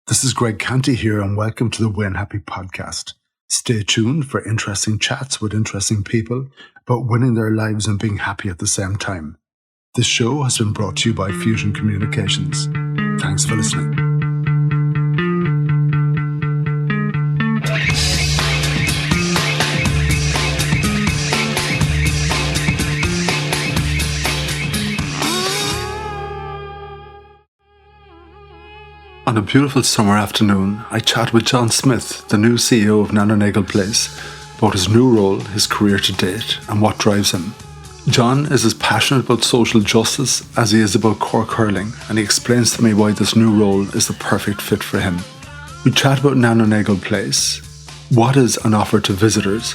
This is Greg Canty here, and welcome to the Win Happy podcast. Stay tuned for interesting chats with interesting people about winning their lives and being happy at the same time. This show has been brought to you by Fusion Communications. Thanks for listening. On a beautiful summer afternoon, I chat with John Smith, the new CEO of Nano Nagle Place, about his new role, his career to date, and what drives him. John is as passionate about social justice as he is about Cork hurling, and he explains to me why this new role is the perfect fit for him. We chat about Nano Nagle Place, what is on offer to visitors,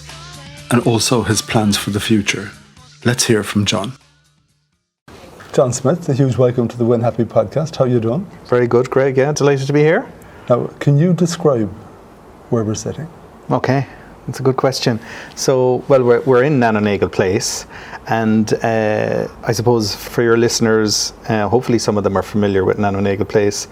and also his plans for the future. Let's hear from John. John Smith, a huge welcome to the Win Happy podcast. How are you doing? Very good, Greg. Yeah, delighted to be here. Now, can you describe where we're sitting? Okay, that's a good question. So, well, we're in Nano Nagle Place, and I suppose for your listeners, hopefully some of them are familiar with Nano Nagle Place,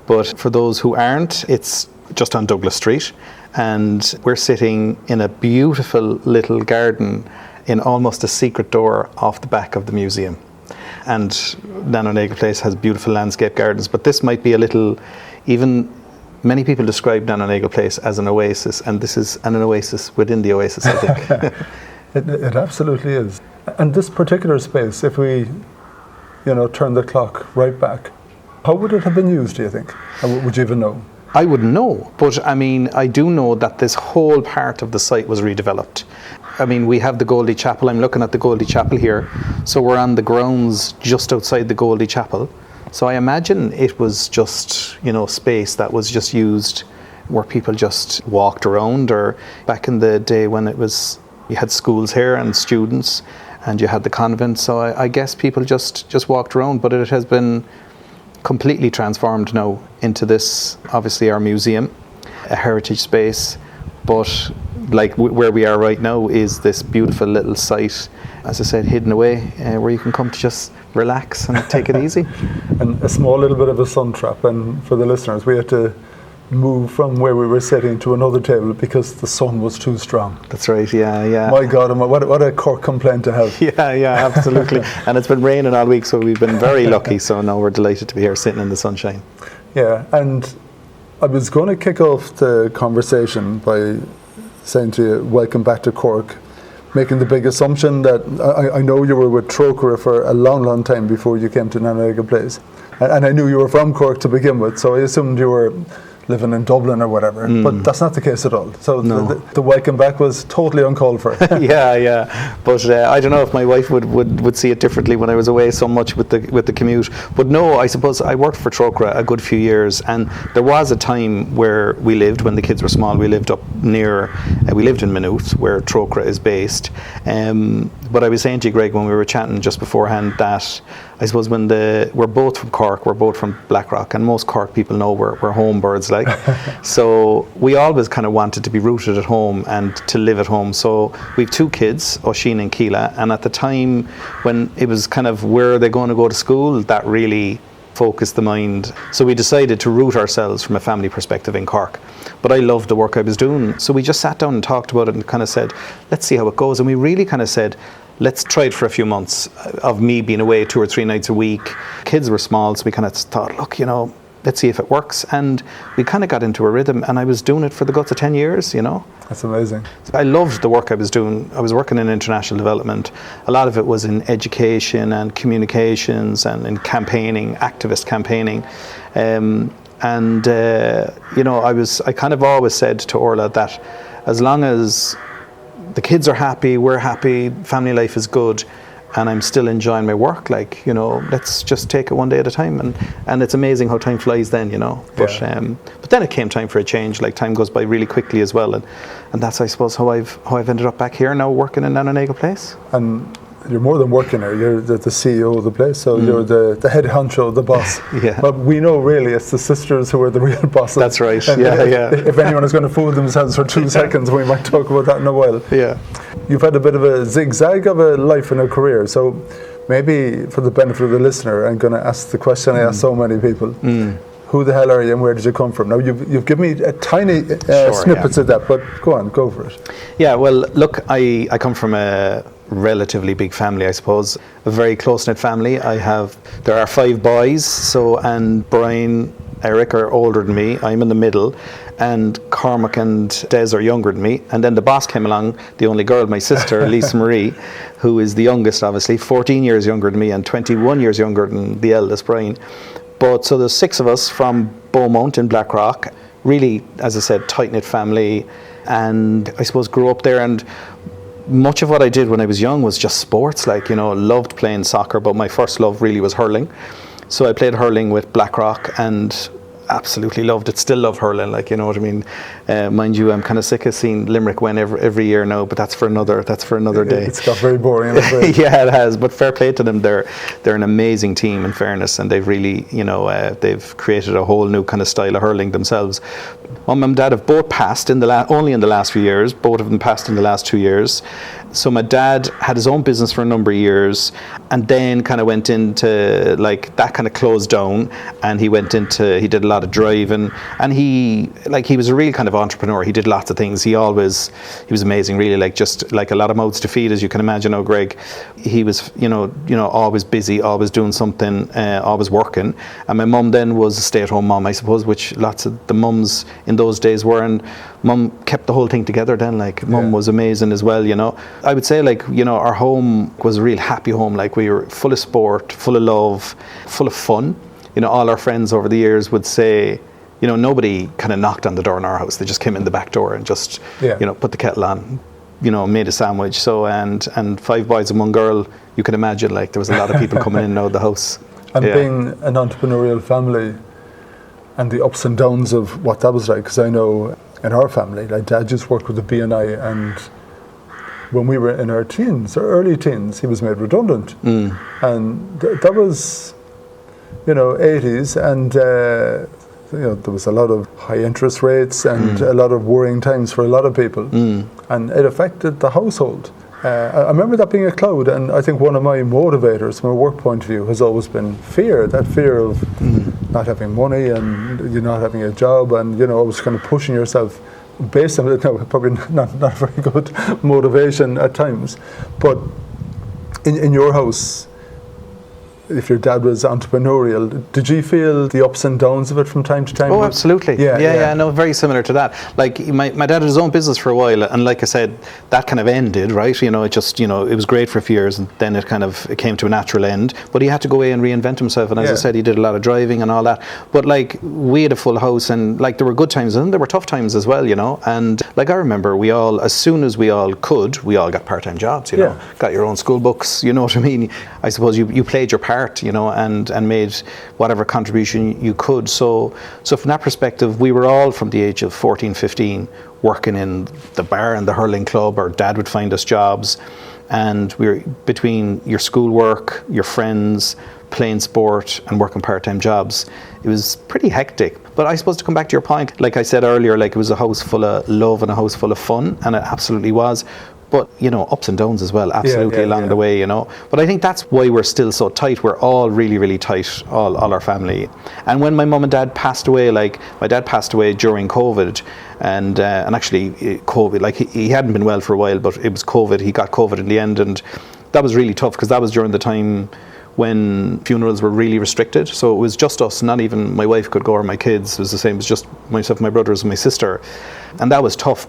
but for those who aren't, it's just on Douglas Street, and we're sitting in a beautiful little garden in almost a secret door off the back of the museum. And Nano Nagle Place has beautiful landscape gardens, but this might be a little, even many people describe Nano Nagle Place as an oasis, and this is an oasis within the oasis, I think. It absolutely is. And this particular space, if we, turn the clock right back, how would it have been used, do you think? Or would you even know? I wouldn't know, but I do know that this whole part of the site was redeveloped. We have the Goldie Chapel. I'm looking at the Goldie Chapel here. So we're on the grounds just outside the Goldie Chapel. So I imagine it was just, space that was just used where people just walked around, or back in the day when you had schools here and students and you had the convent. So I guess people just walked around, but it has been completely transformed now into this, obviously our museum, a heritage space, but like where we are right now is this beautiful little site, as I said, hidden away, where you can come to just relax and take it easy. And a small little bit of a sun trap, and for the listeners, we had to move from where we were sitting to another table because the sun was too strong. That's right, yeah. My God, what a Cork complaint to have. Yeah, absolutely. And it's been raining all week, so we've been very lucky, so now we're delighted to be here sitting in the sunshine. Yeah, and I was going to kick off the conversation by saying to you, welcome back to Cork, making the big assumption that I know you were with Trocra for a long time before you came to Nano Nagle Place. And I knew you were from Cork to begin with, so I assumed you were living in Dublin or whatever, but that's not the case at all. So no. the welcome back was totally uncalled for. yeah. But I don't know if my wife would see it differently when I was away so much with the commute. But no, I suppose I worked for Trocra a good few years, and there was a time where we lived, when the kids were small, we lived up near, we lived in Maynooth, where Trocra is based. But I was saying to you, Greg, when we were chatting just beforehand, that I suppose we're both from Cork, we're both from Blackrock, and most Cork people know we're home birds, like. So we always kind of wanted to be rooted at home and to live at home. So we've two kids, Oisin and Keela, and at the time when it was kind of where are they going to go to school, that really focused the mind. So we decided to root ourselves from a family perspective in Cork. But I loved the work I was doing. So we just sat down and talked about it and kind of said, let's see how it goes. And we really kind of said, let's try it for a few months of me being away 2 or 3 nights a week. Kids were small, so we kind of thought, look, let's see if it works. And we kind of got into a rhythm, and I was doing it for the guts of 10 years, That's amazing. I loved the work I was doing. I was working in international development. A lot of it was in education and communications and in campaigning, activist campaigning. I kind of always said to Orla that as long as the kids are happy, we're happy, family life is good, and I'm still enjoying my work, let's just take it one day at a time. And it's amazing how time flies then, But then it came time for a change. Time goes by really quickly as well, and that's, I suppose, how I've ended up back here now working in Nano Nagle Place. And you're more than working here. You're the CEO of the place, so you're the head honcho, the boss. Yeah. But we know really it's the sisters who are the real bosses. That's right. And yeah. If anyone is going to fool themselves for 2 seconds, we might talk about that in a while. Yeah. You've had a bit of a zigzag of a life and a career, so maybe for the benefit of the listener, I'm going to ask the question I ask so many people. who the hell are you and where did you come from? Now, you've given me a tiny snippets of that, but go for it. Yeah, well, look, I come from a relatively big family, I suppose, a very close-knit family. There are 5 boys, and Brian, Eric are older than me. I'm in the middle, and Cormac and Des are younger than me. And then the boss came along, the only girl, my sister, Lisa Marie, who is the youngest, obviously, 14 years younger than me and 21 years younger than the eldest, Brian. But so there's 6 of us from Beaumont in Blackrock. Really, as I said, tight-knit family, and I suppose grew up there. And much of what I did when I was young was just sports, loved playing soccer, but my first love really was hurling. So I played hurling with Blackrock and absolutely loved it. Still love hurling, you know what I mean. Mind you, I'm kind of sick of seeing Limerick win every year now, but that's for another day. It's got very boring, I'm afraid. Yeah, it has. But fair play to them. They're an amazing team, in fairness, and they've really, they've created a whole new kind of style of hurling themselves. Mum and Dad have both passed only in the last few years. Both of them passed in the last 2 years. So my dad had his own business for a number of years, and then kind of went into that kind of closed down, and he did a lot of driving, and he was a real kind of entrepreneur. He did lots of things. He was amazing, really, just like a lot of mouths to feed, as you can imagine. Oh, Greg, he was always busy, always doing something, always working. And my mum then was a stay-at-home mum, I suppose, which lots of the mums in those days were, and Mum kept the whole thing together then. Mum was amazing as well, I would say, our home was a real happy home. We were full of sport, full of love, full of fun. All our friends over the years would say, nobody kind of knocked on the door in our house. They just came in the back door and just, put the kettle on, made a sandwich. So, and 5 boys and 1 girl, you can imagine, there was a lot of people coming in and out of the house. And being an entrepreneurial family and the ups and downs of what that was like, because I know in our family, Dad just worked with the BNI, and when we were in our teens, or early teens, he was made redundant. And that was, 80s, and there was a lot of high interest rates and a lot of worrying times for a lot of people, and it affected the household. I remember that being a cloud, and I think one of my motivators from a work point of view has always been fear, that fear of not having money and you not having a job, and always kind of pushing yourself based on it. Probably not a very good motivation at times, but in your house, if your dad was entrepreneurial, did you feel the ups and downs of it from time to time? Oh, absolutely. Yeah. No, very similar to that. My dad had his own business for a while, and like I said, that kind of ended, right? It just, it was great for a few years, and then it came to a natural end. But he had to go away and reinvent himself, and as I said, he did a lot of driving and all that. But we had a full house, and there were good times, and there were tough times as well, And I remember we all, as soon as we all could, we all got part-time jobs, got your own school books, you know what I mean? I suppose you played your part, and made whatever contribution you could. So from that perspective, we were all from the age of 14, 15 working in the bar and the hurling club, or Dad would find us jobs, and we were between your schoolwork, your friends, playing sport and working part-time jobs. It was pretty hectic. But I suppose to come back to your point, like I said earlier, it was a house full of love and a house full of fun, and it absolutely was. But, ups and downs as well, absolutely, along the way, But I think that's why we're still so tight. We're all really, really tight, all our family. And when my mum and dad passed away, my dad passed away during COVID, and actually COVID, he hadn't been well for a while, but it was COVID. He got COVID in the end, and that was really tough, because that was during the time when funerals were really restricted. So it was just us, not even my wife could go, or my kids. It was the same, it was just myself, my brothers and my sister. And that was tough,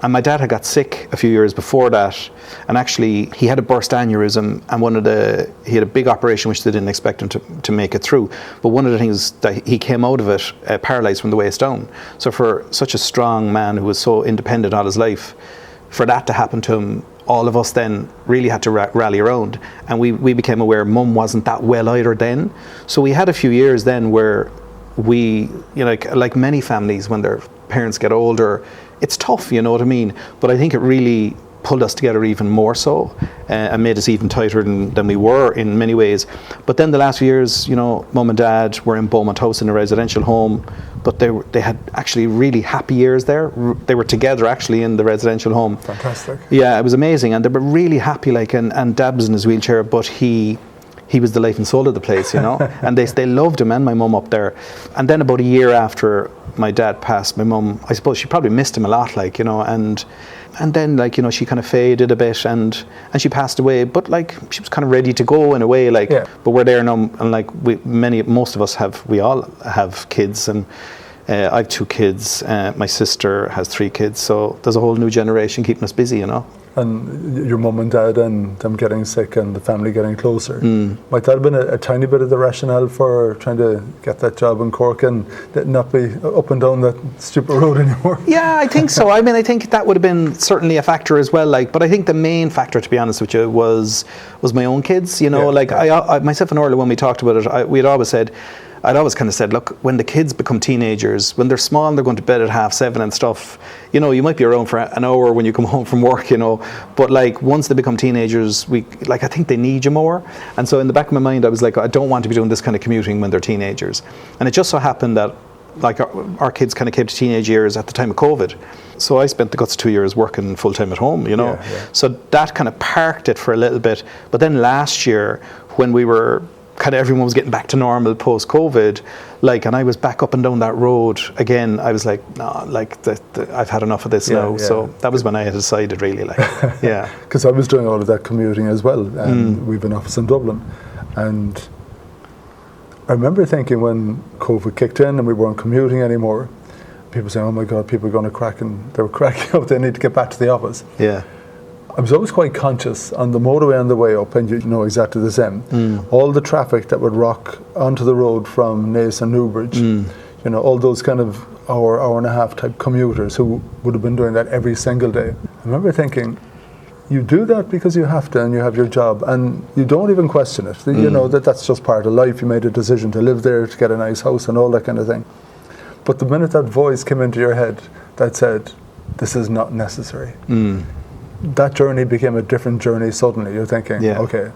and my dad had got sick a few years before that, and actually he had a burst aneurysm, and he had a big operation which they didn't expect him to make it through. But one of the things that he came out of it paralysed from the waist down. So for such a strong man who was so independent all his life, for that to happen to him, all of us then really had to rally around, and we became aware Mum wasn't that well either then. So we had a few years then where we, like many families, when their parents get older, it's tough, you know what I mean? But I think it really pulled us together even more so, and made us even tighter than we were in many ways. But then the last few years, Mum and Dad were in Beaumont House in a residential home, but they had actually really happy years there. They were together actually in the residential home. Fantastic. Yeah, it was amazing, and they were really happy. And Dad was in his wheelchair, but he he was the life and soul of the place, and they loved him and my mum up there. And then about a year after my dad passed, my mum, I suppose she probably missed him a lot, and then she kind of faded a bit, and she passed away, but she was kind of ready to go in a way, but we're there now, and most of us we all have kids, and I have 2 kids, my sister has 3 kids, so there's a whole new generation keeping us busy, And your mum and dad and them getting sick and the family getting closer. Might that have been a tiny bit of the rationale for trying to get that job in Cork and not be up and down that stupid road anymore? Yeah, I think so. I think that would have been certainly a factor as well. But I think the main factor, to be honest with you, was my own kids. I myself and Orla, when we talked about it, I'd always kind of said, look, when the kids become teenagers, when they're small and they're going to bed at 7:30 and stuff, you might be around for an hour when you come home from work, but once they become teenagers, I think they need you more. And so in the back of my mind, I was like, I don't want to be doing this kind of commuting when they're teenagers. And it just so happened that our kids kind of came to teenage years at the time of COVID. So I spent the guts 2 years working full time at home, So that kind of parked it for a little bit. But then last year, when we were kind of everyone was getting back to normal post-COVID, and I was back up and down that road again, I was like, no, I've had enough of this now. Yeah. So that was when I had decided, really, yeah. Because I was doing all of that commuting as well, and we've an office in Dublin, and I remember thinking when COVID kicked in and we weren't commuting anymore, people saying, oh my God, people are going to crack, and they were cracking up, they need to get back to the office. Yeah. I was always quite conscious on the motorway on the way up, and you know exactly the same. All the traffic that would rock onto the road from Naas and Newbridge, all those kind of hour and a half type commuters who would have been doing that every single day. I remember thinking, you do that because you have to and you have your job, and you don't even question it. You know that's just part of life. You made a decision to live there, to get a nice house and all that kind of thing. But the minute that voice came into your head that said, this is not necessary, that journey became a different journey suddenly. You're thinking, okay,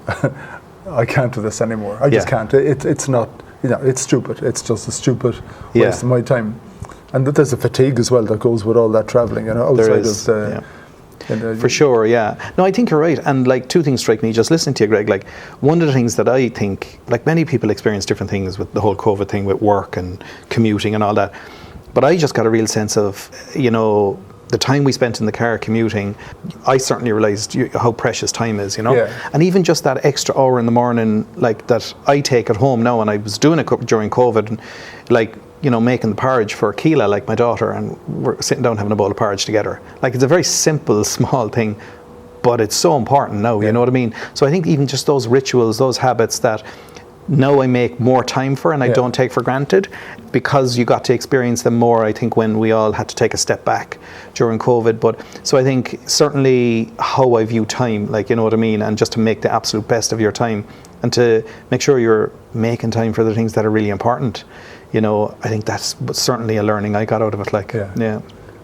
I can't do this anymore. I just can't. It's not, it's stupid. It's just a stupid waste of my time. And there's a fatigue as well that goes with all that travelling, outside of the... For sure, yeah. No, I think you're right. And 2 things strike me just listening to you, Greg. One of the things that I think, many people experience different things with the whole COVID thing with work and commuting and all that. But I just got a real sense of, the time we spent in the car commuting, I certainly realised how precious time is, And even just that extra hour in the morning, that I take at home now, and I was doing it during COVID, and making the porridge for Keela, my daughter, and we're sitting down having a bowl of porridge together. It's a very simple, small thing, but it's so important now, you know what I mean? So I think even just those rituals, those habits that now I make more time for and I don't take for granted, because you got to experience them more, I think, when we all had to take a step back during COVID. But so I think certainly how I view time, you know what I mean, and just to make the absolute best of your time and to make sure you're making time for the things that are really important. I think that's certainly a learning I got out of it.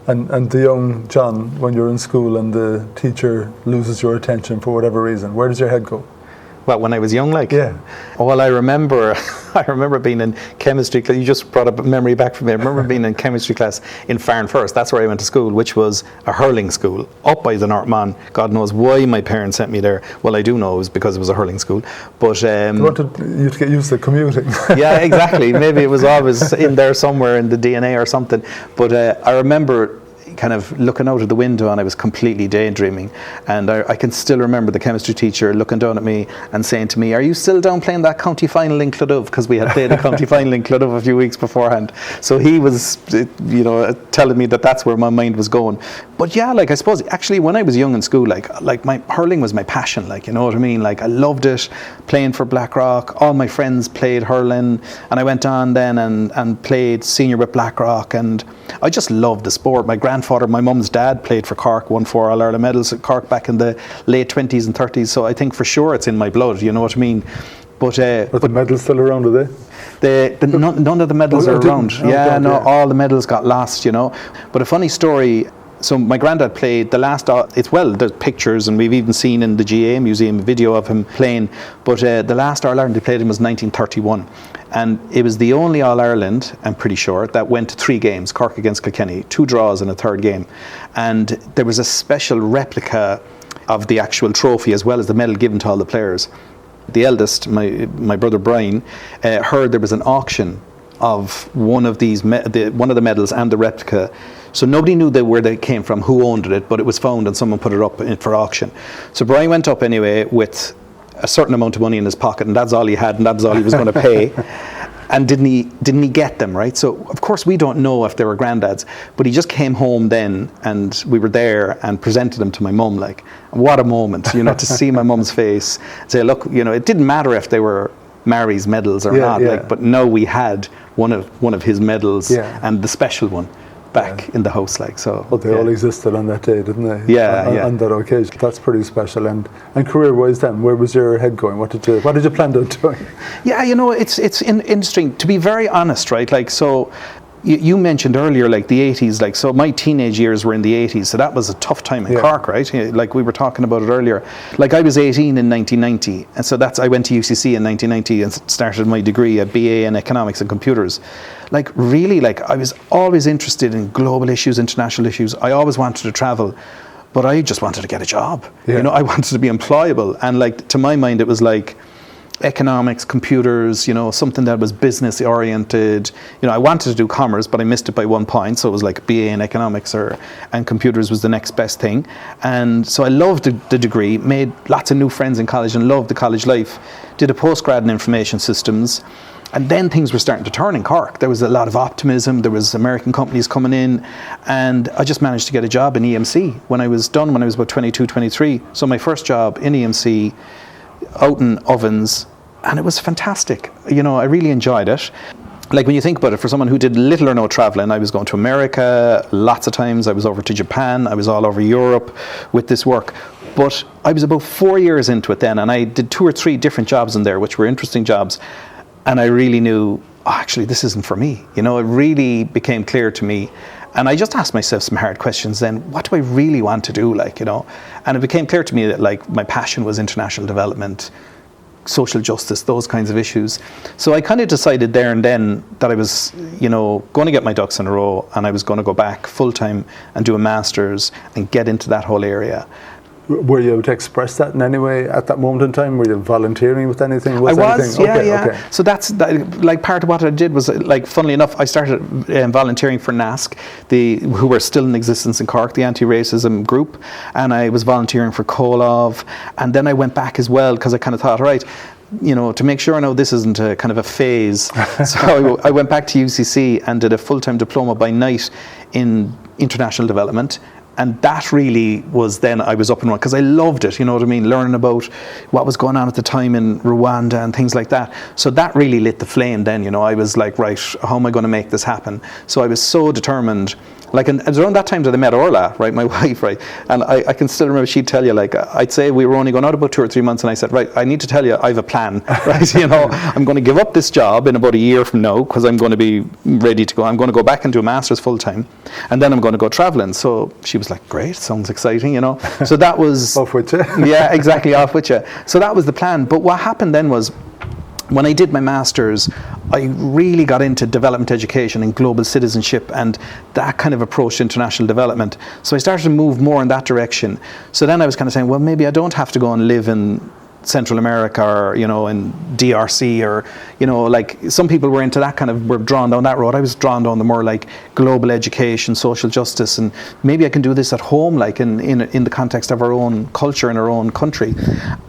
And the young John, when you're in school and the teacher loses your attention for whatever reason, where does your head go? Well, when I was young, Well, I remember being in chemistry class. You just brought up a memory back for me. I remember being in chemistry class in Farn First. That's where I went to school, which was a hurling school up by the North Mon. God knows why my parents sent me there. Well, I do know it was because it was a hurling school. But they wanted you to get used to commuting. Yeah, exactly. Maybe it was always in there somewhere in the DNA or something. But I remember kind of looking out of the window, and I was completely daydreaming, and I can still remember the chemistry teacher looking down at me and saying to me, are you still down playing that county final in Clodove? Because we had played a county final in Clodove a few weeks beforehand. So he was telling me that that's where my mind was going. But I suppose actually when I was young in school, my hurling was my passion, you know what I mean, I loved it, playing for Blackrock. All my friends played hurling, and I went on then and played senior with Blackrock, and I just loved the sport. My grandfather, my mum's dad, played for Cork, won 4 All-Ireland medals at Cork back in the late 20s and 30s, so I think for sure it's in my blood, you know what I mean? But are the medals still around, are they? None of the medals are around. All the medals got lost, But a funny story, so my granddad played the last, there's pictures, and we've even seen in the GA Museum a video of him playing, but the last All-Ireland he played in was 1931. And it was the only All-Ireland, I'm pretty sure, that went to 3 games, Cork against Kilkenny, 2 draws and a 3rd game. And there was a special replica of the actual trophy as well as the medal given to all the players. the eldest, my brother Brian, heard there was an auction of one of these one of the medals and the replica. So nobody knew where they came from, who owned it, but it was found and someone put it up for auction. So Brian went up anyway with a certain amount of money in his pocket, and that's all he had, and that's all he was going to pay. And didn't he get them, right? So of course we don't know if they were granddad's, but he just came home then, and we were there and presented them to my mum. Like, what a moment, to see my mum's face, say, look, it didn't matter if they were Mary's medals or not, like, but now we had one of his medals, and the special one back in the house, like, so. But they all existed on that day, didn't they? On that occasion. That's pretty special. And career-wise then, where was your head going? What did you plan on doing? Yeah, it's interesting, to be very honest, right? Like, so you mentioned earlier, like the 80s, like, so my teenage years were in the 80s, so that was a tough time in Cork, right? Like we were talking about it earlier. Like I was 18 in 1990, and so I went to UCC in 1990 and started my degree, a BA in economics and computers. Like really, like I was always interested in global issues, international issues. I always wanted to travel, but I just wanted to get a job. I wanted to be employable, and like to my mind, it was like economics, computers, something that was business oriented. I wanted to do commerce, but I missed it by 1 point, so it was like BA in economics and computers was the next best thing. And so I loved the degree, made lots of new friends in college and loved the college life. Did a postgrad in information systems, and then things were starting to turn in Cork. There was a lot of optimism, there was American companies coming in, and I just managed to get a job in EMC when I was about 22, 23. So my first job in EMC, out in ovens, and it was fantastic. I really enjoyed it. Like when you think about it, for someone who did little or no traveling, I was going to America lots of times, I was over to Japan, I was all over Europe with this work. But I was about 4 years into it then, and I did 2 or 3 different jobs in there, which were interesting jobs. And I really knew, actually, this isn't for me. It really became clear to me. And I just asked myself some hard questions then. What do I really want to do? And it became clear to me that like my passion was international development, social justice, those kinds of issues. So I kind of decided there and then that I was, going to get my ducks in a row, and I was going to go back full time and do a master's and get into that whole area. Were you able to express that in any way at that moment in time? Were you volunteering with anything? I was, anything? Okay. So that's like part of what I did was, like, funnily enough, I started volunteering for NASC, who were still in existence in Cork, the anti-racism group, and I was volunteering for Kolov, and then I went back as well because I kind of thought, all right, to make sure this isn't a kind of a phase. So I went back to UCC and did a full-time diploma by night in international development. And that really was then I was up and running, because I loved it, learning about what was going on at the time in Rwanda and things like that. So that really lit the flame then, I was like, right, how am I going to make this happen? So I was so determined. Like, and it was around that time that I met Orla, right, my wife, right, and I can still remember she'd tell you, like, I'd say we were only going out about 2 or 3 months, and I said, right, I need to tell you, I have a plan, right, I'm going to give up this job in about a year from now, because I'm going to be ready to go. I'm going to go back and do a master's full time, and then I'm going to go traveling. So she was like, great, sounds exciting, So that was off with you. Yeah, exactly, off with you. So that was the plan. But what happened then was, when I did my master's, I really got into development education and global citizenship and that kind of approach to international development. So I started to move more in that direction. So then I was kind of saying, well, maybe I don't have to go and live in Central America or, in DRC or, like some people were into that were drawn down that road. I was drawn down the more like global education, social justice, and maybe I can do this at home, like in the context of our own culture in our own country.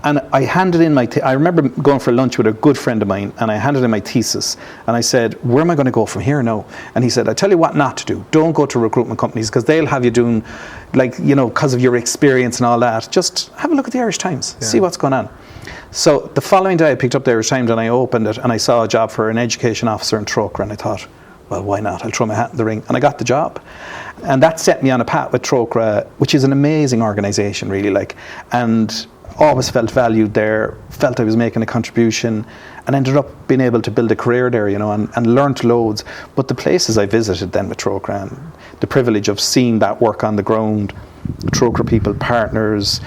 And I handed in I remember going for lunch with a good friend of mine, and I handed in my thesis, and I said, where am I going to go from here now? And he said, I tell you what not to do. Don't go to recruitment companies, because they'll have you doing, like, because of your experience and all that. Just have a look at the Irish Times, see what's going on. So the following day I picked up the Irish Times and I opened it and I saw a job for an education officer in Troker, and I thought, well, why not? I'll throw my hat in the ring. And I got the job. And that set me on a path with Troker, which is an amazing organisation, really, like, and always felt valued there, felt I was making a contribution, and ended up being able to build a career there, and learnt loads. But the places I visited then with Troker, and the privilege of seeing that work on the ground, Troker people, partners,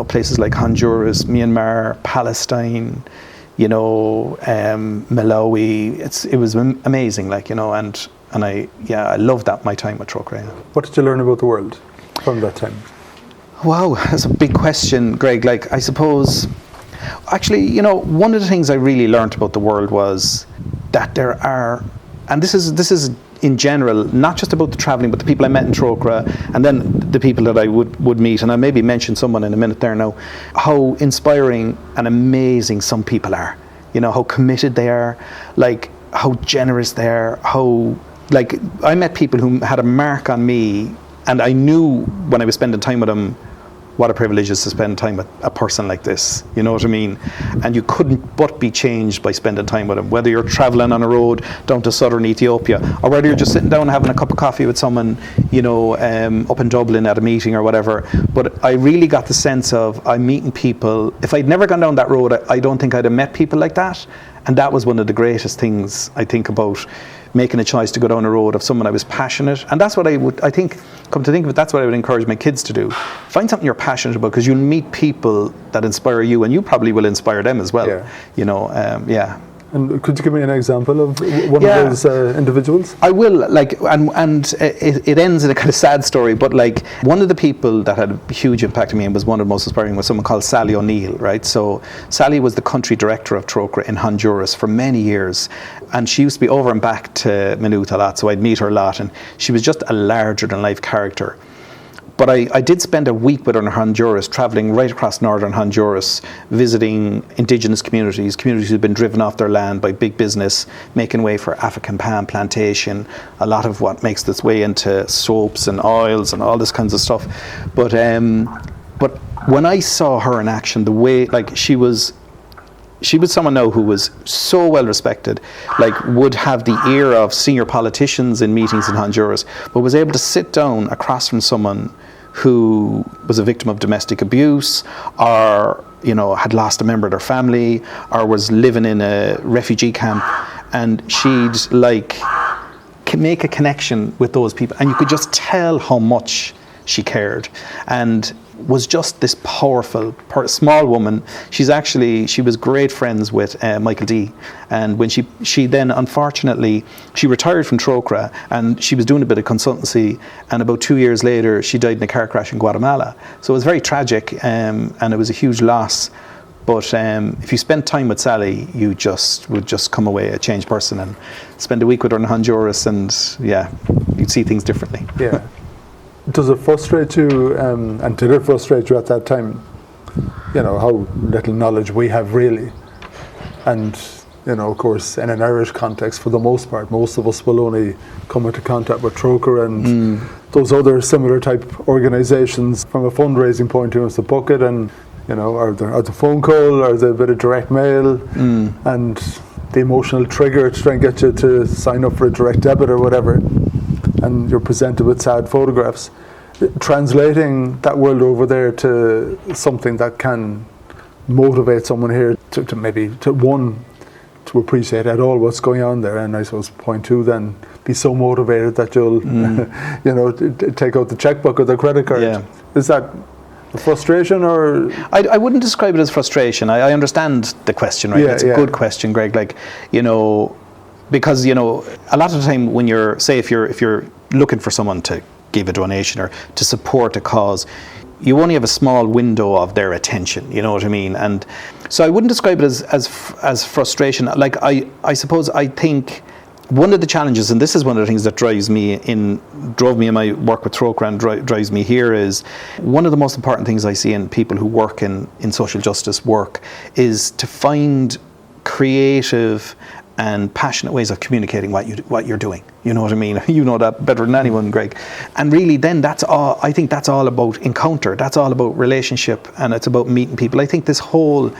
places like Honduras, Myanmar, Palestine, Malawi. It was amazing, like, and I loved that, my time with Troker. Yeah. What did you learn about the world from that time? Wow, that's a big question, Greg. Like, I suppose Actually, you know, one of the things I really learned about the world was that there are, and this is in general, not just about the travelling, but the people I met in Trócaire, and then the people that I would meet, and I'll maybe mention someone in a minute there now, how inspiring and amazing some people are. You know, how committed they are, like how generous they are, how, like, I met people who had a mark on me, and I knew when I was spending time with them what a privilege it is to spend time with a person like this, you know what I mean? And you couldn't but be changed by spending time with them, whether you're travelling on a road down to southern Ethiopia, or whether you're just sitting down having a cup of coffee with someone, you know, up in Dublin at a meeting or whatever. But I really got the sense of, I'm meeting people. If I'd never gone down that road, I don't think I'd have met people like that. And that was one of the greatest things, I think, about making a choice to go down a road of someone I was passionate. And that's what I think, come to think of it, that's what I would encourage my kids to do. Find something you're passionate about, because you'll meet people that inspire you, and you probably will inspire them as well. Yeah. You know, yeah. And could you give me an example of one of those individuals? I will, like, and it ends in a kind of sad story, but like, one of the people that had a huge impact on me and was one of the most inspiring was someone called Sally O'Neill, right? So Sally was the country director of Trócaire in Honduras for many years, and she used to be over and back to Maynooth a lot, so I'd meet her a lot, and she was just a larger than life character. But I did spend a week with her in Honduras, travelling right across northern Honduras, visiting indigenous communities who've been driven off their land by big business, making way for African palm plantation, a lot of what makes its way into soaps and oils and all this kinds of stuff. But when I saw her in action, the way, like, she was someone now who was so well respected, like would have the ear of senior politicians in meetings in Honduras, but was able to sit down across from someone who was a victim of domestic abuse, or, you know, had lost a member of their family, or was living in a refugee camp, and she'd like make a connection with those people, and you could just tell how much she cared, and was just this powerful, small woman. She was great friends with Michael D. And when she then, unfortunately, she retired from Trócaire, and she was doing a bit of consultancy, and about 2 years later, she died in a car crash in Guatemala. So it was very tragic, and it was a huge loss. But if you spent time with Sally, you would just come away a changed person, and spend a week with her in Honduras, and yeah, you'd see things differently. Yeah. Does it frustrate you, and did it frustrate you at that time, you know, how little knowledge we have really? And, you know, of course, in an Irish context, for the most part, most of us will only come into contact with Trócaire and those other similar type organisations from a fundraising point of view. It's the bucket, and, you know, or the phone call, or the bit of direct mail, and the emotional trigger to try and get you to sign up for a direct debit or whatever. And you're presented with sad photographs. Translating that world over there to something that can motivate someone here to maybe to appreciate at all what's going on there, and I suppose point two, then be so motivated that you'll you know, take out the checkbook or the credit card. Yeah. Is that a frustration, or? I wouldn't describe it as frustration. I understand the question, right? It's a good question, Greg. Like, you know, because, you know, a lot of the time when you're, say, if you're looking for someone to give a donation or to support a cause, you only have a small window of their attention, you know what I mean? And so I wouldn't describe it as frustration. Like, I suppose, I think one of the challenges, and this is one of the things that drove me in my work with Trócaire and drives me here, is one of the most important things I see in people who work in social justice work is to find creative and passionate ways of communicating what you're doing. You know what I mean? You know that better than anyone, Greg. And really, then that's all. I think that's all about encounter. That's all about relationship, and it's about meeting people. I think this whole,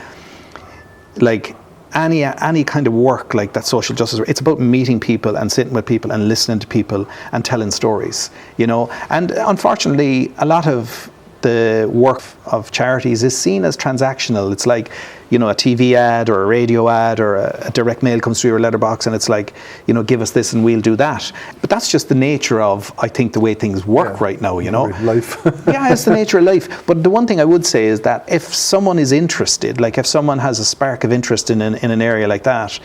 like, any kind of work like that, social justice, it's about meeting people and sitting with people and listening to people and telling stories. You know, and unfortunately, a lot of the work of charities is seen as transactional. It's like, you know, a TV ad or a radio ad or a direct mail comes through your letterbox, and it's like, you know, give us this and we'll do that. But that's just the nature of, I think, the way things work right now, you know. Life. Yeah, it's the nature of life. But the one thing I would say is that if someone is interested, like if someone has a spark of interest in an area like that,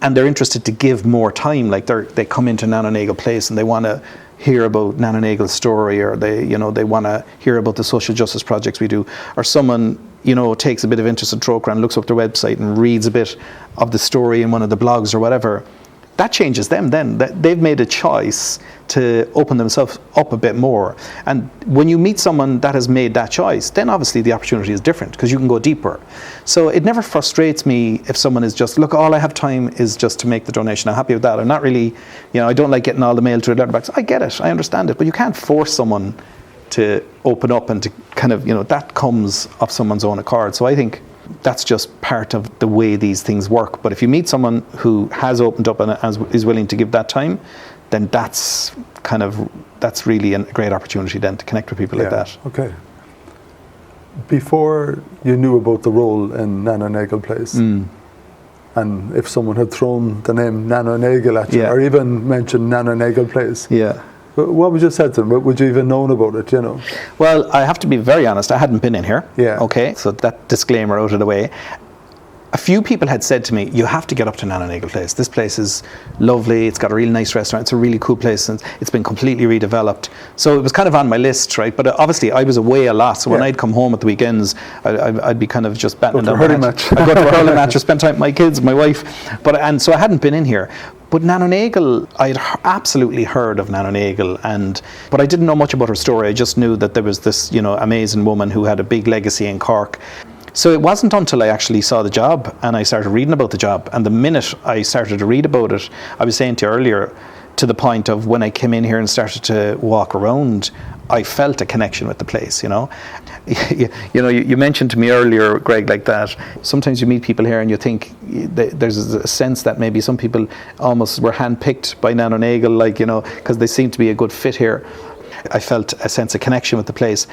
and they're interested to give more time, like they come into Nano Nagle Place and they want to hear about Nano Nagle's story, or they want to hear about the social justice projects we do, or someone takes a bit of interest in Trócaire and looks up their website and reads a bit of the story in one of the blogs or whatever, that changes them then. They've made a choice to open themselves up a bit more. And when you meet someone that has made that choice, then obviously the opportunity is different because you can go deeper. So it never frustrates me if someone is just, look, all I have time is just to make the donation. I'm happy with that. I'm not really, I don't like getting all the mail through the letterbox. I get it. I understand it. But you can't force someone to open up and to kind of, that comes of someone's own accord. So I think that's just part of the way these things work. But if you meet someone who has opened up and is willing to give that time, then that's really a great opportunity then to connect with people like that. Okay. Before you knew about the role in Nano Nagle Place, and if someone had thrown the name Nano Nagle at you, or even mentioned Nano Nagle Place, what would you say to them? Would you even known about it, Well, I have to be very honest, I hadn't been in here. Yeah. Okay, so that disclaimer out of the way. A few people had said to me, you have to get up to Nano Nagle Place. This place is lovely, it's got a really nice restaurant, it's a really cool place, and it's been completely redeveloped. So it was kind of on my list, right? But obviously I was away a lot, so when I'd come home at the weekends, I'd be kind of just battening down my match. I'd go to a hurling match or spend time with my kids, my wife. And so I hadn't been in here. But Nano Nagle, I had absolutely heard of Nano Nagle, but I didn't know much about her story. I just knew that there was this, amazing woman who had a big legacy in Cork. So it wasn't until I actually saw the job and I started reading about the job. And the minute I started to read about it, I was saying to you earlier, to the point of when I came in here and started to walk around, I felt a connection with the place, You mentioned to me earlier, Greg, like that. Sometimes you meet people here and you think there's a sense that maybe some people almost were handpicked by Nano Nagle, because they seem to be a good fit here. I felt a sense of connection with the place.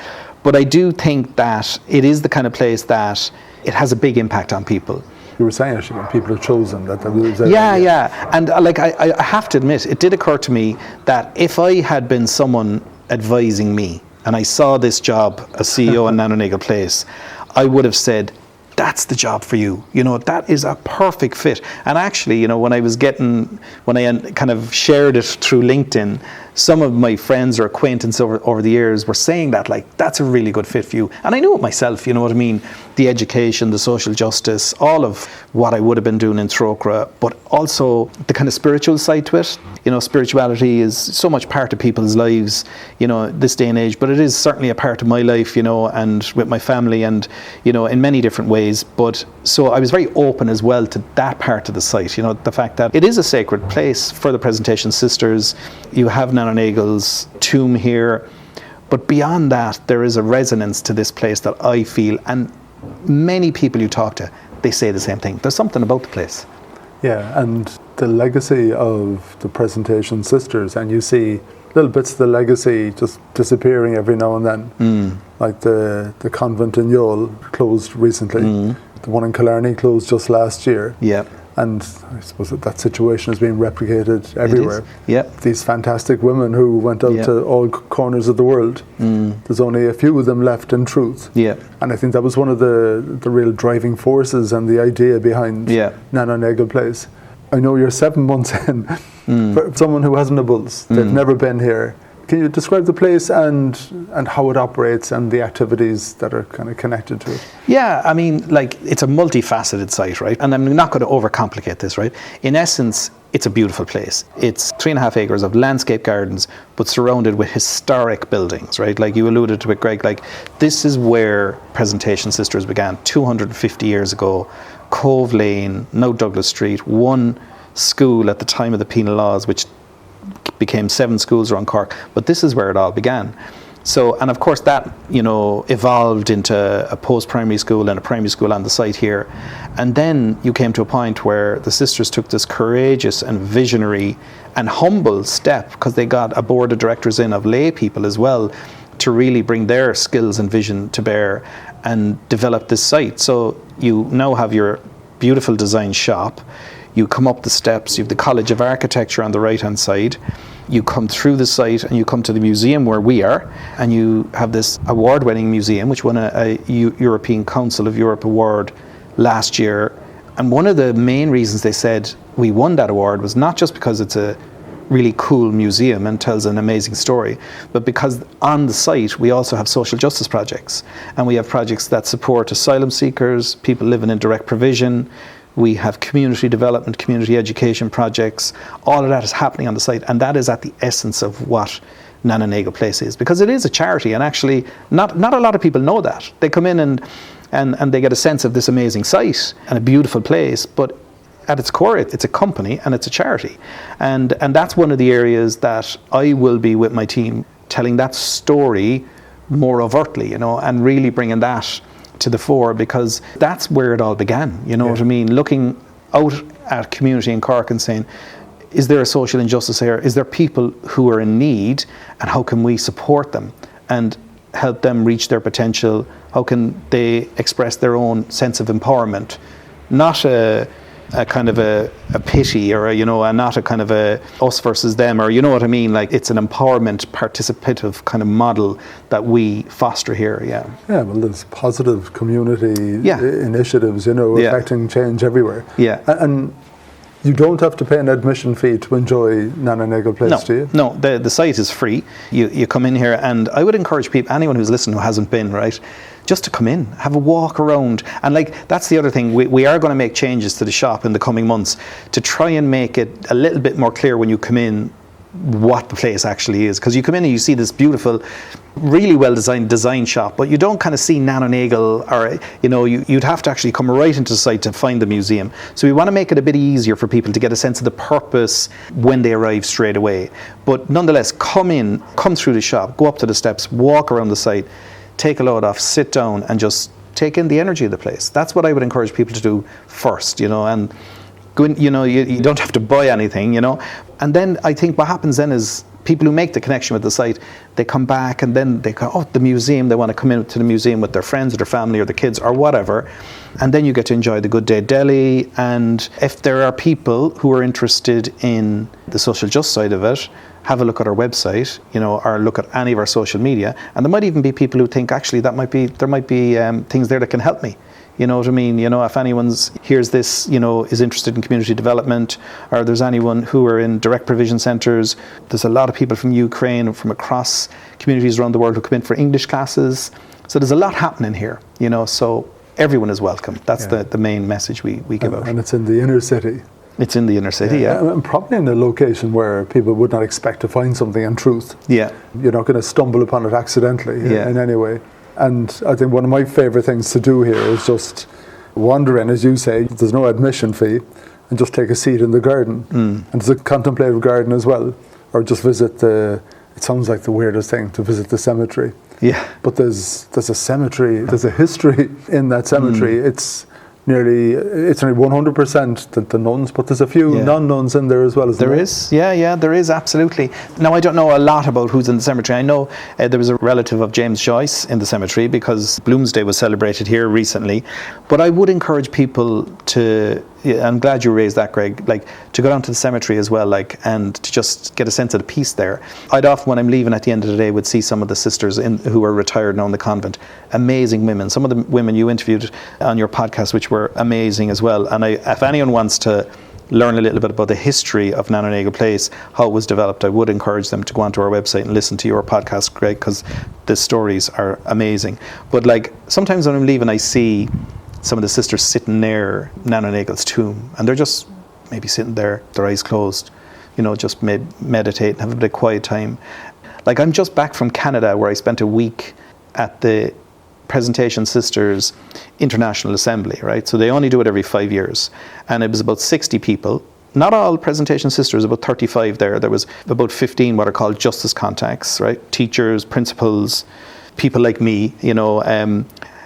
But I do think that it is the kind of place that it has a big impact on people. You were saying actually when people are chosen that And I have to admit, it did occur to me that if I had been someone advising me and I saw this job as CEO in Nano Nagle Place, I would have said, that's the job for you. That is a perfect fit. And actually, when I kind of shared it through LinkedIn, some of my friends or acquaintances over the years were saying that, that's a really good fit for you. And I knew it myself, you know what I mean? The education, the social justice, all of what I would have been doing in Trócaire, but also the kind of spiritual side to it. Spirituality is so much part of people's lives, this day and age, but it is certainly a part of my life, and with my family and, in many different ways. But so I was very open as well to that part of the site, the fact that it is a sacred place for the Presentation Sisters. You have Nano Nagle's tomb here, but beyond that, there is a resonance to this place that I feel, and many people you talk to, they say the same thing. There's something about the place. Yeah, and the legacy of the Presentation Sisters, and you see little bits of the legacy just disappearing every now and then. Like the convent in Youghal closed recently. The one in Killarney closed just last year. Yeah. And I suppose that situation is being replicated everywhere. Yep. These fantastic women who went out to all corners of the world. There's only a few of them left in truth. Yeah. And I think that was one of the real driving forces and the idea behind Nano Nagle Place. I know you're 7 months in. For someone who hasn't a pulse, they've never been here. Can you describe the place and how it operates and the activities that are kind of connected to it? Yeah, I mean, it's a multifaceted site, right? And I'm not going to overcomplicate this, right? In essence, it's a beautiful place. It's 3.5 acres of landscape gardens, but surrounded with historic buildings, right? Like you alluded to it, Greg, this is where Presentation Sisters began 250 years ago. Cove Lane, now Douglas Street, one school at the time of the penal laws, which became 7 schools around Cork, but this is where it all began. So, and of course that, evolved into a post-primary school and a primary school on the site here. And then you came to a point where the sisters took this courageous and visionary and humble step, because they got a board of directors in of lay people as well, to really bring their skills and vision to bear and develop this site. So you now have your beautiful design shop. You come up the steps, you have the College of Architecture on the right-hand side. You come through the site and you come to the museum where we are, and you have this award-winning museum which won a European Council of Europe award last year. And one of the main reasons they said we won that award was not just because it's a really cool museum and tells an amazing story, but because on the site we also have social justice projects, and we have projects that support asylum seekers, people living in direct provision. We have community development, community education projects. All of that is happening on the site, and that is at the essence of what Nano Nagle Place is, because it is a charity, and actually not a lot of people know that. They come in and they get a sense of this amazing site and a beautiful place, but at its core it's a company and it's a charity, and that's one of the areas that I will be with my team telling that story more overtly, and really bringing that to the fore, because that's where it all began, what I mean, looking out at community in Cork and saying, is there a social injustice here? Is there people who are in need, and how can we support them and help them reach their potential? How can they express their own sense of empowerment? Not a kind of a pity, or not a kind of a us versus them, or what I mean, like it's an empowerment, participative kind of model that we foster here. Yeah, well, there's positive community initiatives, affecting change everywhere. And you don't have to pay an admission fee to enjoy Nano Nagle Place, do you? No, the site is free. You come in here, and I would encourage people, anyone who's listening who hasn't been, right, just to come in, have a walk around. And that's the other thing, we are going to make changes to the shop in the coming months to try and make it a little bit more clear when you come in what the place actually is, because you come in and you see this beautiful, really well designed design shop, but you don't kind of see Nano Nagle, or you'd have to actually come right into the site to find the museum. So we want to make it a bit easier for people to get a sense of the purpose when they arrive straight away. But nonetheless, come through the shop, go up to the steps, walk around the site, take a load off, sit down, and just take in the energy of the place. That's what I would encourage people to do first, and go in, you don't have to buy anything, And then I think what happens then is people who make the connection with the site, they come back, and then they go, the museum, they want to come into the museum with their friends or their family or their kids or whatever. And then you get to enjoy the Good Day Deli. And if there are people who are interested in the social justice side of it, have a look at our website, or look at any of our social media. And there might even be people who think, actually, there might be things there that can help me. You know what I mean? If anyone hears this, is interested in community development, or there's anyone who are in direct provision centres. There's a lot of people from Ukraine, from across communities around the world who come in for English classes. So there's a lot happening here, so everyone is welcome. That's the main message we give out. And it's in the inner city. It's in the inner city, yeah. And probably in a location where people would not expect to find something in truth. Yeah. You're not going to stumble upon it accidentally in any way. And I think one of my favourite things to do here is just wander in, as you say, there's no admission fee, and just take a seat in the garden. And it's a contemplative garden as well. Or just visit it sounds like the weirdest thing, to visit the cemetery. Yeah. But there's a cemetery, there's a history in that cemetery. It's nearly 100% the nuns, but there's a few non-nuns in there as well. There is, there is, absolutely. Now, I don't know a lot about who's in the cemetery. I know there was a relative of James Joyce in the cemetery, because Bloomsday was celebrated here recently. But I would encourage people to, I'm glad you raised that, Greg, to go down to the cemetery as well, and to just get a sense of the peace there. I'd often, when I'm leaving at the end of the day, would see some of the sisters who are retired now in the convent. Amazing women. Some of the women you interviewed on your podcast, which were amazing as well. And if anyone wants to learn a little bit about the history of Nano Nagle Place, how it was developed, I would encourage them to go onto our website and listen to your podcast, Greg, because the stories are amazing. But sometimes when I'm leaving, I see some of the sisters sitting near Nano Nagle's tomb, and they're just maybe sitting there, their eyes closed, just meditate and have a bit of quiet time. I'm just back from Canada, where I spent a week at the Presentation Sisters International Assembly, right? So they only do it every 5 years. And it was about 60 people. Not all Presentation Sisters, about 35 there. There was about 15 what are called justice contacts, right? Teachers, principals, people like me,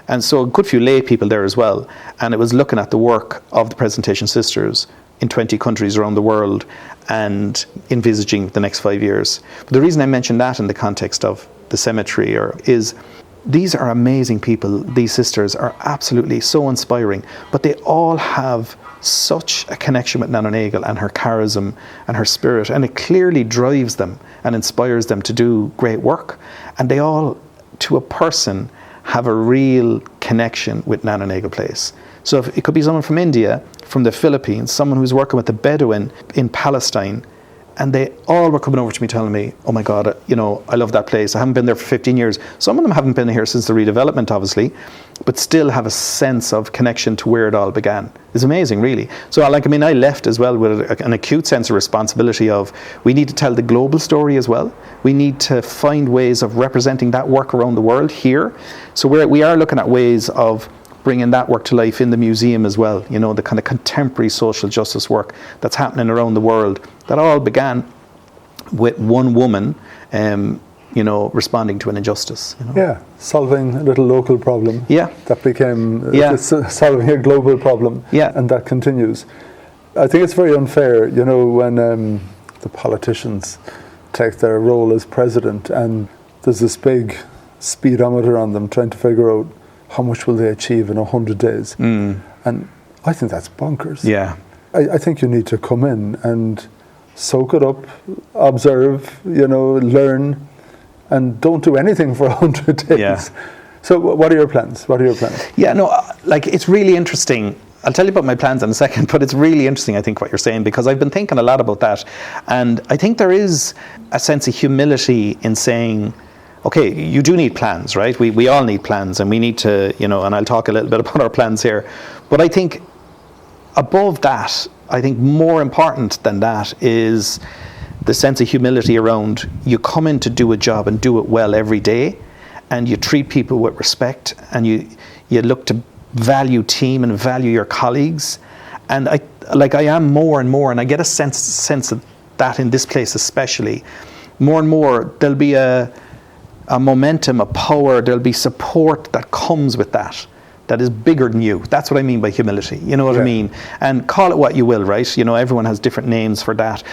and so a good few lay people there as well. And it was looking at the work of the Presentation Sisters in 20 countries around the world and envisaging the next 5 years. But the reason I mentioned that in the context of the cemetery is these are amazing people. These sisters are absolutely so inspiring, but they all have such a connection with Nano Nagle and her charism and her spirit, and it clearly drives them and inspires them to do great work. And they all, to a person, have a real connection with Nano Nagle Place. So if it could be someone from India, from the Philippines, someone who's working with the Bedouin in Palestine, And they all were coming over to me telling me, oh my God, I love that place. I haven't been there for 15 years. Some of them haven't been here since the redevelopment, obviously, but still have a sense of connection to where it all began. It's amazing, really. So, I left as well with an acute sense of responsibility of, we need to tell the global story as well. We need to find ways of representing that work around the world here. So we are looking at ways of bringing that work to life in the museum as well, the kind of contemporary social justice work that's happening around the world that all began with one woman, responding to an injustice. Yeah, solving a little local problem. Yeah. That became solving a global problem. Yeah. And that continues. I think it's very unfair, when the politicians take their role as president and there's this big speedometer on them trying to figure out how much will they achieve in 100 days. And I think that's bonkers. Yeah. I think you need to come in and soak it up, observe, learn, and don't do anything for 100 days. Yeah. So what are your plans? Yeah, no, it's really interesting. I'll tell you about my plans in a second, but it's really interesting, I think, what you're saying, because I've been thinking a lot about that. And I think there is a sense of humility in saying, okay, you do need plans, right? We all need plans, and we need to, and I'll talk a little bit about our plans here. But I think above that, I think more important than that is the sense of humility around, you come in to do a job and do it well every day, and you treat people with respect, and you look to value team and value your colleagues. And I am more and more, and I get a sense of that in this place especially, more and more there'll be a momentum, a power, there'll be support that comes with that is bigger than you. That's what I mean by humility, you know what I mean? And call it what you will, right? everyone has different names for that.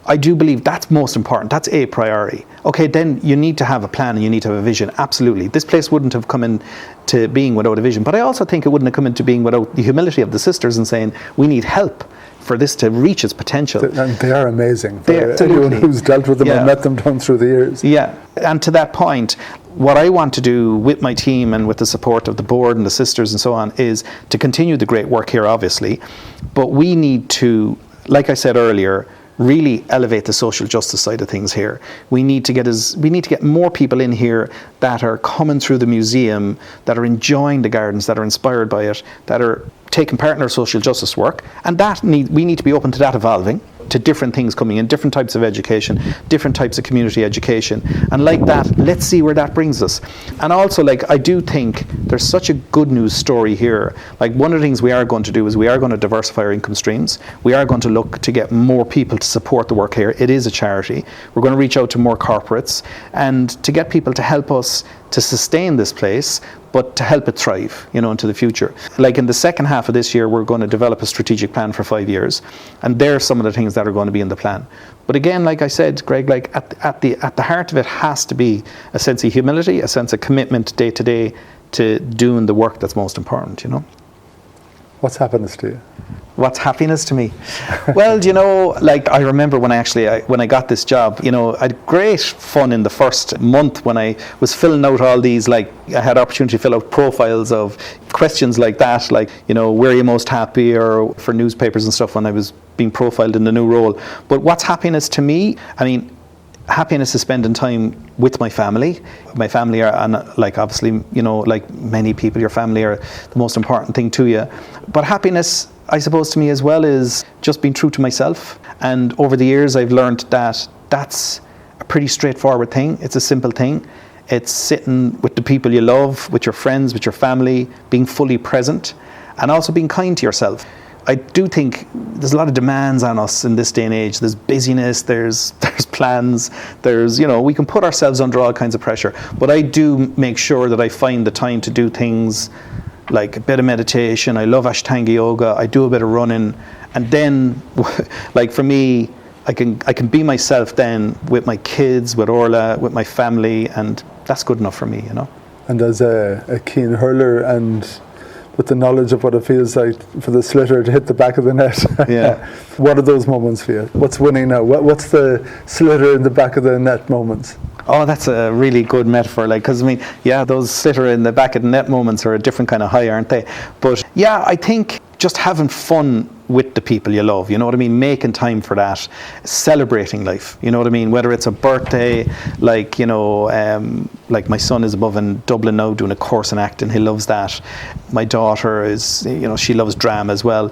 I do believe that's most important. That's a priority. Okay, then you need to have a plan and you need to have a vision. Absolutely. This place wouldn't have come into being without a vision. But I also think it wouldn't have come into being without the humility of the sisters and saying, we need help for this to reach its potential. And they are amazing. Anyone who's dealt with them and met them down through the years. Yeah, and to that point, what I want to do with my team and with the support of the board and the sisters and so on is to continue the great work here, obviously. But we need to, like I said earlier, really elevate the social justice side of things here. We need to get more people in here that are coming through the museum, that are enjoying the gardens, that are inspired by it, that are taking part in our social justice work, and we need to be open to that evolving, to different things coming in, different types of education, different types of community education, and like that, let's see where that brings us. And also, I do think there's such a good news story here. One of the things we are going to do is we are going to diversify our income streams. We are going to look to get more people to support the work here. It is a charity. We're going to reach out to more corporates and to get people to help us to sustain this place, but to help it thrive, into the future. In the second half of this year, we're going to develop a strategic plan for 5 years, and there are some of the things that are going to be in the plan. But again, like I said, Greg, at the heart of it has to be a sense of humility, a sense of commitment day to day to doing the work that's most important. What's happiness to you? What's happiness to me? Well, I remember when I got this job, I had great fun in the first month when I was filling out all these, I had opportunity to fill out profiles of questions like that, where are you most happy, or for newspapers and stuff when I was being profiled in the new role. But what's happiness to me? Happiness is spending time with my family. My family are, and obviously, like many people, your family are the most important thing to you. But happiness, I suppose, to me as well, is just being true to myself. And over the years, I've learned that that's a pretty straightforward thing. It's a simple thing. It's sitting with the people you love, with your friends, with your family, being fully present, and also being kind to yourself. I do think there's a lot of demands on us in this day and age. There's busyness, there's plans, we can put ourselves under all kinds of pressure. But I do make sure that I find the time to do things like a bit of meditation. I love Ashtanga yoga. I do a bit of running. And then, for me, I can be myself then with my kids, with Orla, with my family, and that's good enough for me, And as a keen hurler and with the knowledge of what it feels like for the slitter to hit the back of the net. Yeah. What are those moments for you? What's winning now? What's the slitter in the back of the net moments? Oh, that's a really good metaphor. Because those slitter in the back of the net moments are a different kind of high, aren't they? But yeah, I think just having fun with the people you love, you know what I mean? Making time for that, celebrating life, you know what I mean? Whether it's a birthday, like, you know, like my son is above in Dublin now doing a course in acting, he loves that. My daughter is, you know, she loves drama as well.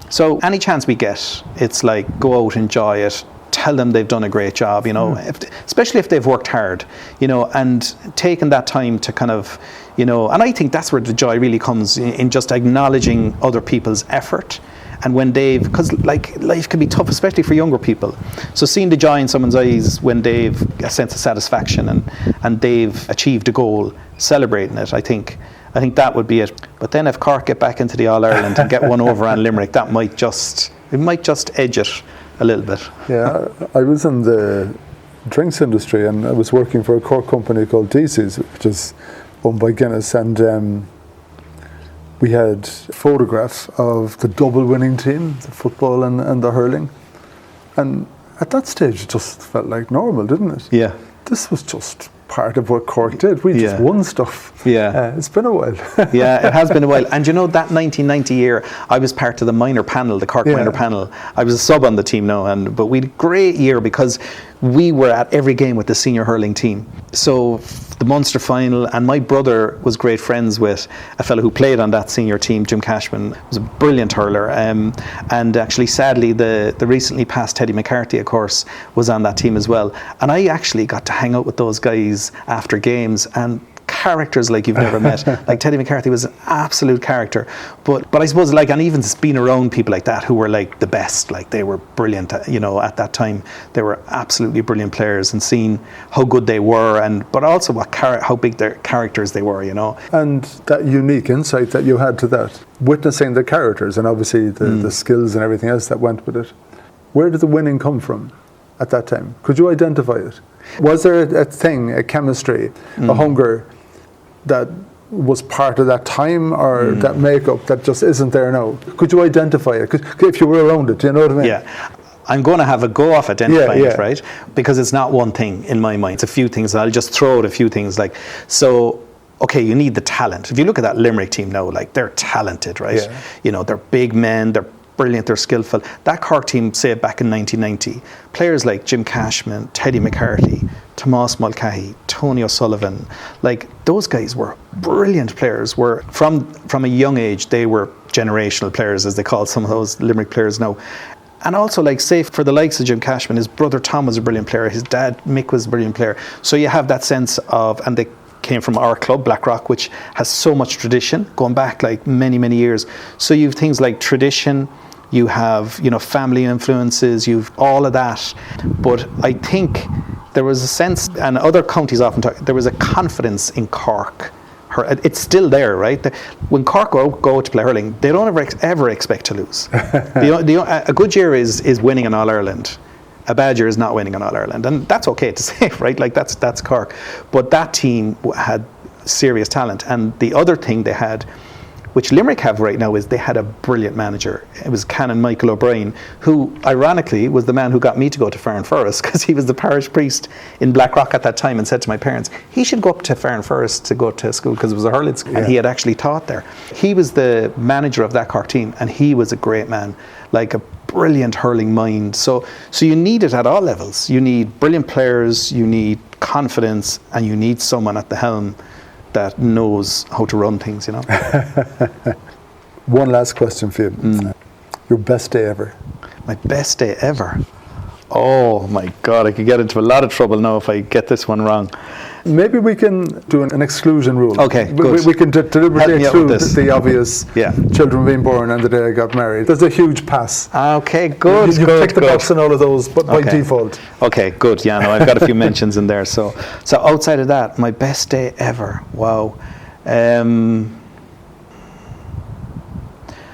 So any chance we get, it's like, go out, enjoy it, tell them they've done a great job, you know, especially if they've worked hard, you know, and taking that time to kind of, you know, and I think that's where the joy really comes in just acknowledging other people's effort. And when they've, because like life can be tough, especially for younger people. So seeing the joy in someone's eyes when they've a sense of satisfaction and they've achieved a goal, celebrating it, I think that would be it. But then if Cork get back into the All-Ireland and get one over on Limerick, it might just edge it a little bit. Yeah, I was in the drinks industry and I was working for a Cork company called DC's, which is owned by Guinness, and we had photographs of the double winning team, the football and the hurling. And at that stage it just felt like normal, didn't it? Yeah. This was just part of what Cork did. We just won stuff. Yeah. It's been a while. Yeah, it has been a while. And you know, that 1990 year, I was part of the minor panel, the Cork minor panel. I was a sub on the team now, but we had a great year because we were at every game with the senior hurling team. So the Munster final, and my brother was great friends with a fellow who played on that senior team, Jim Cashman, was a brilliant hurler. And actually, sadly, the recently passed Teddy McCarthy, of course, was on that team as well. And I actually got to hang out with those guys after games, and characters like you've never met. Like Teddy McCarthy was an absolute character, but I suppose, like, and even being around people like that who were like the best, like they were brilliant, you know, at that time they were absolutely brilliant players, and seeing how good they were, and but also how big their characters they were, you know. And that unique insight that you had to that, witnessing the characters and obviously the skills and everything else that went with it. Where did the winning come from at that time? Could you identify it? Was there a thing, a chemistry, a hunger that was part of that time, or that makeup that just isn't there now? Could you identify it? If you were around it, do you know what I mean? Yeah. I'm going to have a go off identifying it, right? Because it's not one thing in my mind. It's a few things. I'll just throw out a few things. Like, so, okay, you need the talent. If you look at that Limerick team now, like, they're talented, right? Yeah. You know, they're big men, they're brilliant, they're skillful. That Cork team, say back in 1990, players like Jim Cashman, Teddy McCarthy, Tomás Mulcahy, Tony O'Sullivan, like, those guys were brilliant players. Were from a young age, they were generational players, as they call some of those Limerick players now. And also, like, say, for the likes of Jim Cashman, his brother Tom was a brilliant player, his dad Mick was a brilliant player. So you have that sense of, and they came from our club, Blackrock, which has so much tradition, going back like many, many years. So you have things like tradition, you have, you know, family influences, you've all of that. But I think there was a sense, and other counties often talk, there was a confidence in Cork. It's still there, right? When Cork go to play hurling, they don't ever expect to lose. A good year is winning an All-Ireland. A bad year is not winning an All-Ireland, and that's okay to say, right? Like, that's Cork. But that team had serious talent, and the other thing they had, which Limerick have right now, is they had a brilliant manager. It was Canon Michael O'Brien, who ironically was the man who got me to go to Farren Forest, because he was the parish priest in Blackrock at that time, and said to my parents, he should go up to Farren Forest to go to school, because it was a hurling school, and he had actually taught there. He was the manager of that Cork team, and he was a great man, like a brilliant hurling mind. So you need it at all levels. You need brilliant players, you need confidence, and you need someone at the helm that knows how to run things, you know. One last question for you. Your best day ever? My best day ever? Oh my God, I could get into a lot of trouble now if I get this one wrong. Maybe we can do an exclusion rule. Okay, good. We can deliberately exclude the obvious children being born and the day I got married. There's a huge pass. Okay, good. You tick the box on all of those, but by default. Okay, good. Yeah, no, I've got a few mentions in there. So outside of that, my best day ever. Wow.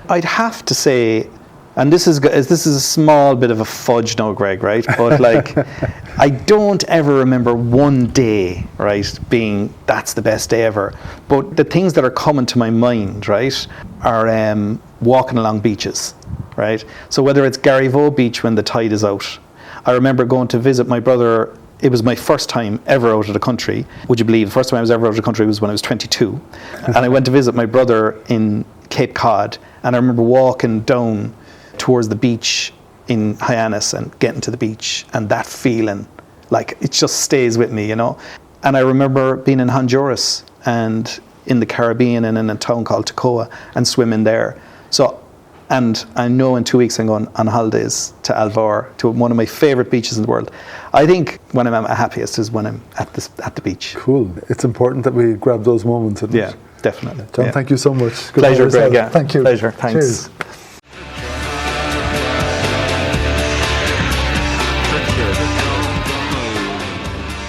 I'd have to say, and this is a small bit of a fudge now, Greg, right? But like, I don't ever remember one day, right, being that's the best day ever. But the things that are coming to my mind, right, are walking along beaches, right? So whether it's Garryvoe Beach when the tide is out, I remember going to visit my brother. It was my first time ever out of the country. Would you believe the first time I was ever out of the country was when I was 22, and I went to visit my brother in Cape Cod, and I remember walking down towards the beach in Hyannis and getting to the beach, and that feeling, like, it just stays with me, you know. And I remember being in Honduras and in the Caribbean and in a town called Toccoa and swimming there. So, and I know in 2 weeks I'm going on holidays to Alvar, to one of my favourite beaches in the world. I think when I'm at my happiest is when I'm at the beach. Cool. It's important that we grab those moments. Isn't Yeah, it? definitely. John, Yeah. thank you so much. Good Pleasure, night yourself. Greg. Yeah. Thank you. Pleasure. Thanks. Cheers.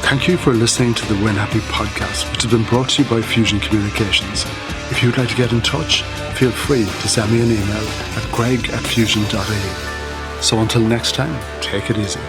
Thank you for listening to the Win Happy podcast, which has been brought to you by Fusion Communications. If you'd like to get in touch, feel free to send me an email at greg@fusion.ie. So until next time, take it easy.